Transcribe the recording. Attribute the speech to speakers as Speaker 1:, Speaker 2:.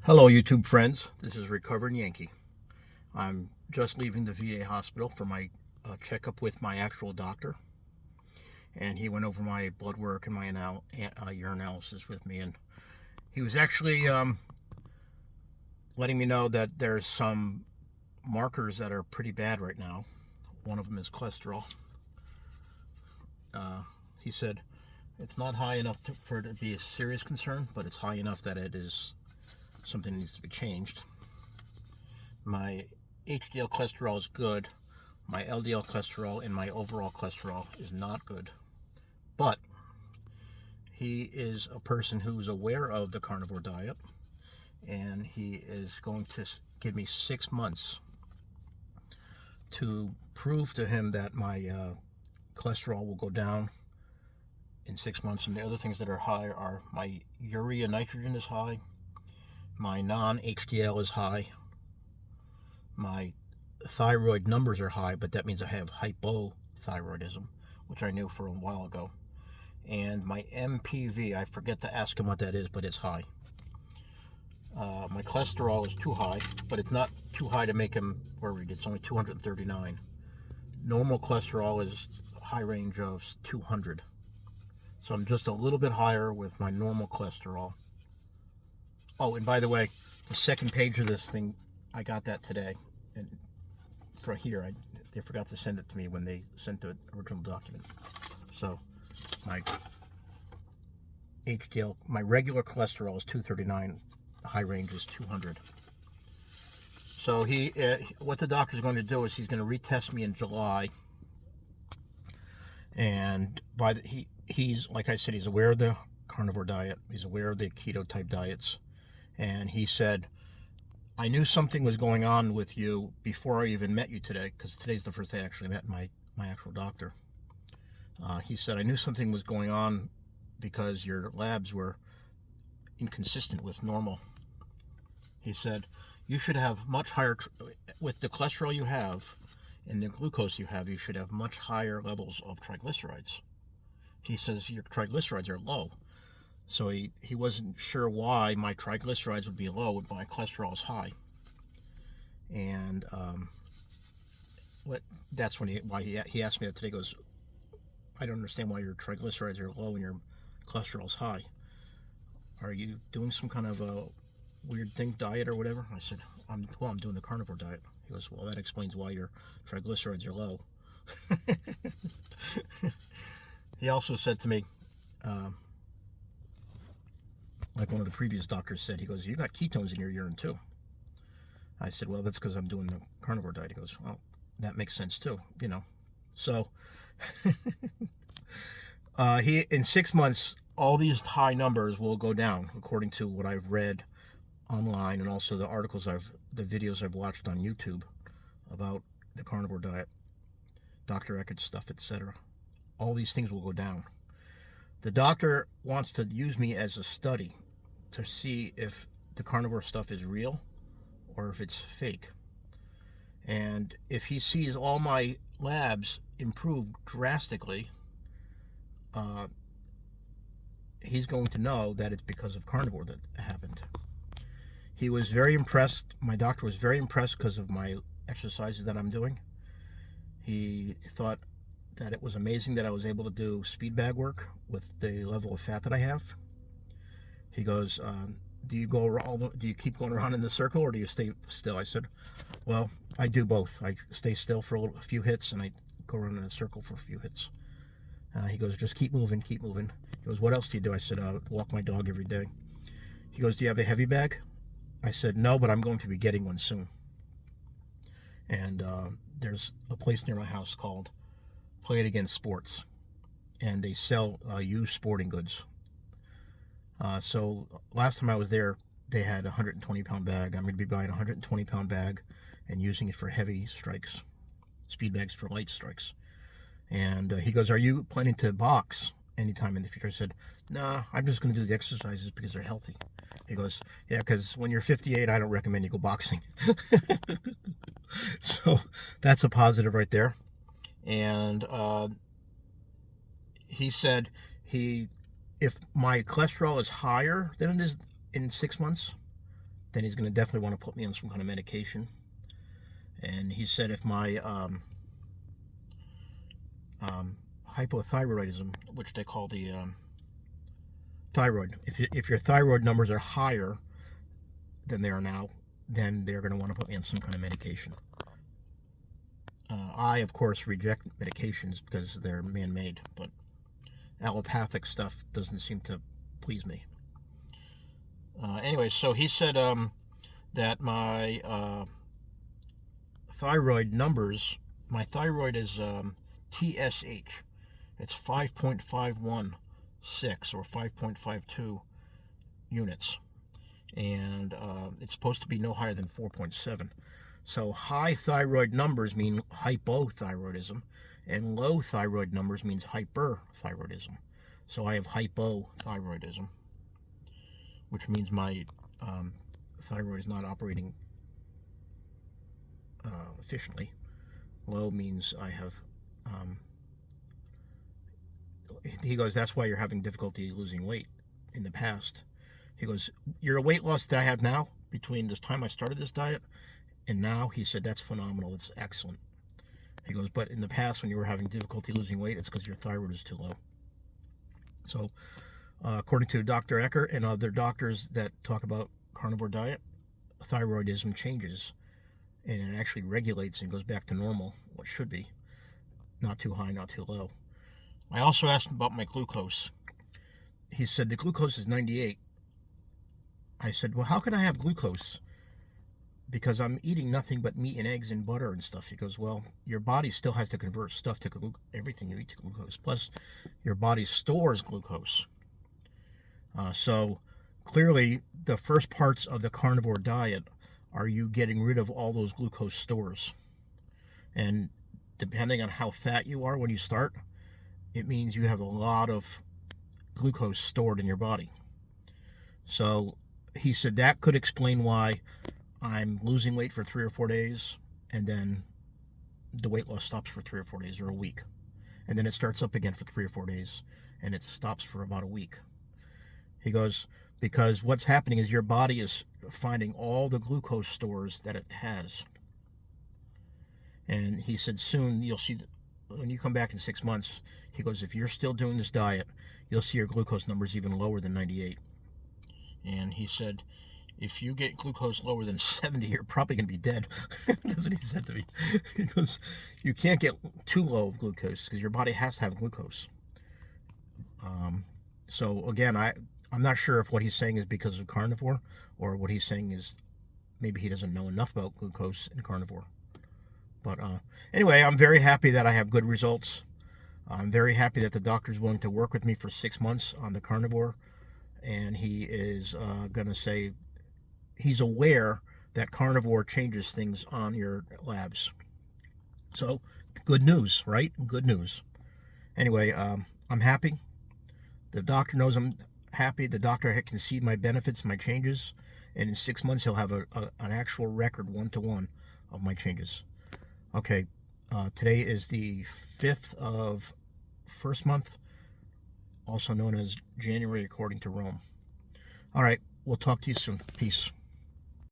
Speaker 1: Hello, YouTube friends. This is Recovering Yankee. I'm just leaving the VA hospital for my checkup with my actual doctor, and he went over my blood work and my urine analysis with me, and he was actually letting me know that there's some markers that are pretty bad right now. One of them is cholesterol. He said it's not high enough for it to be a serious concern, but it's high enough that it is something that needs to be changed. My HDL cholesterol is good. My LDL cholesterol and my overall cholesterol is not good. But he is a person who's aware of the carnivore diet, and he is going to give me 6 months to prove to him that my cholesterol will go down in 6 months. And the other things that are high are my urea nitrogen is high, my non-HDL is high, my thyroid numbers are high, but that means I have hypothyroidism, which I knew for a while ago. And my MPV, I forget to ask him what that is, but it's high. My cholesterol is too high, but it's not too high to make him worried. It's only 239. Normal cholesterol is a high range of 200. So I'm just a little bit higher with my normal cholesterol. Oh, and by the way, the second page of this thing, I got that today. And from here, they forgot to send it to me when they sent the original document. So my HDL, my regular cholesterol is 239. The high range is 200. So what the doctor's going to do is he's going to retest me in July. And he's like I said, he's aware of the carnivore diet. He's aware of the keto type diets. And he said, I knew something was going on with you before I even met you today, because today's the first day I actually met my actual doctor. He said, I knew something was going on because your labs were inconsistent with normal. He said, you should have much higher, with the cholesterol you have and the glucose you have, you should have much higher levels of triglycerides. He says your triglycerides are low. So he wasn't sure why my triglycerides would be low but my cholesterol is high. And that's when he asked me that today. He goes, I don't understand why your triglycerides are low and your cholesterol is high. Are you doing some kind of a weird thing, diet or whatever? I said, I'm doing the carnivore diet. He goes, well, that explains why your triglycerides are low. He also said to me, like one of the previous doctors said, he goes, you got ketones in your urine too. I said, well, that's because I'm doing the carnivore diet. He goes, well, that makes sense too, you know. So in 6 months, all these high numbers will go down, according to what I've read online and also the videos I've watched on YouTube about the carnivore diet, Dr. Eckert's stuff, etc. All these things will go down. The doctor wants to use me as a study to see if the carnivore stuff is real or if it's fake. And if he sees all my labs improve drastically, he's going to know that it's because of carnivore that happened. He was very impressed. My doctor was very impressed because of my exercises that I'm doing. He thought that it was amazing that I was able to do speed bag work with the level of fat that I have. He goes, do you keep going around in the circle or do you stay still? I said, well, I do both. I stay still for a few hits and I go around in a circle for a few hits. He goes, just keep moving, keep moving. He goes, what else do you do? I said, walk my dog every day. He goes, do you have a heavy bag? I said, no, but I'm going to be getting one soon. And there's a place near my house called Play It Against Sports, and they sell used sporting goods. So last time I was there, they had a 120-pound bag. I'm going to be buying a 120-pound bag and using it for heavy strikes, speed bags for light strikes. And he goes, are you planning to box anytime in the future? I said, nah, I'm just going to do the exercises because they're healthy. He goes, yeah, because when you're 58, I don't recommend you go boxing. So that's a positive right there. And he said if my cholesterol is higher than it is in 6 months, then he's going to definitely want to put me on some kind of medication. And he said if my hypothyroidism, which they call the thyroid, if your thyroid numbers are higher than they are now, then they're going to want to put me on some kind of medication. I, of course, reject medications because they're man-made, but allopathic stuff doesn't seem to please me. Anyway, so he said that my thyroid numbers, my thyroid is TSH. It's 5.516 or 5.52 units. And it's supposed to be no higher than 4.7. So high thyroid numbers mean hypothyroidism, and low thyroid numbers means hyperthyroidism. So I have hypothyroidism, which means my thyroid is not operating efficiently. Low means I have, he goes, that's why you're having difficulty losing weight in the past. He goes, your weight loss that I have now, between this time I started this diet and now, he said, that's phenomenal. It's excellent. He goes, but in the past when you were having difficulty losing weight, it's because your thyroid is too low. So according to Dr. Eckert and other doctors that talk about carnivore diet, thyroidism changes and it actually regulates and goes back to normal, what should be. Not too high, not too low. I also asked him about my glucose. He said the glucose is 98. I said, well, how can I have glucose? Because I'm eating nothing but meat and eggs and butter and stuff. He goes, well, your body still has to convert stuff to everything you eat to glucose. Plus, your body stores glucose. So clearly, the first parts of the carnivore diet are you getting rid of all those glucose stores. And depending on how fat you are when you start, it means you have a lot of glucose stored in your body. So he said that could explain why I'm losing weight for 3 or 4 days, and then the weight loss stops for 3 or 4 days or a week. And then it starts up again for 3 or 4 days, and it stops for about a week. He goes, because what's happening is your body is finding all the glucose stores that it has. And he said soon you'll see, when you come back in 6 months, he goes, if you're still doing this diet, you'll see your glucose numbers even lower than 98. And he said, if you get glucose lower than 70, you're probably going to be dead. That's what he said to me. He goes, you can't get too low of glucose because your body has to have glucose. So again, I'm not sure if what he's saying is because of carnivore or what he's saying is maybe he doesn't know enough about glucose in carnivore. But anyway, I'm very happy that I have good results. I'm very happy that the doctor's willing to work with me for 6 months on the carnivore. And he is going to say he's aware that carnivore changes things on your labs. So good news, right? Good news. Anyway, I'm happy. The doctor knows I'm happy. The doctor can see my benefits, my changes. And in 6 months, he'll have an actual record 1-to-1 of my changes. Okay, today is the 5th of first month, also known as January according to Rome. All right, we'll talk to you soon. Peace.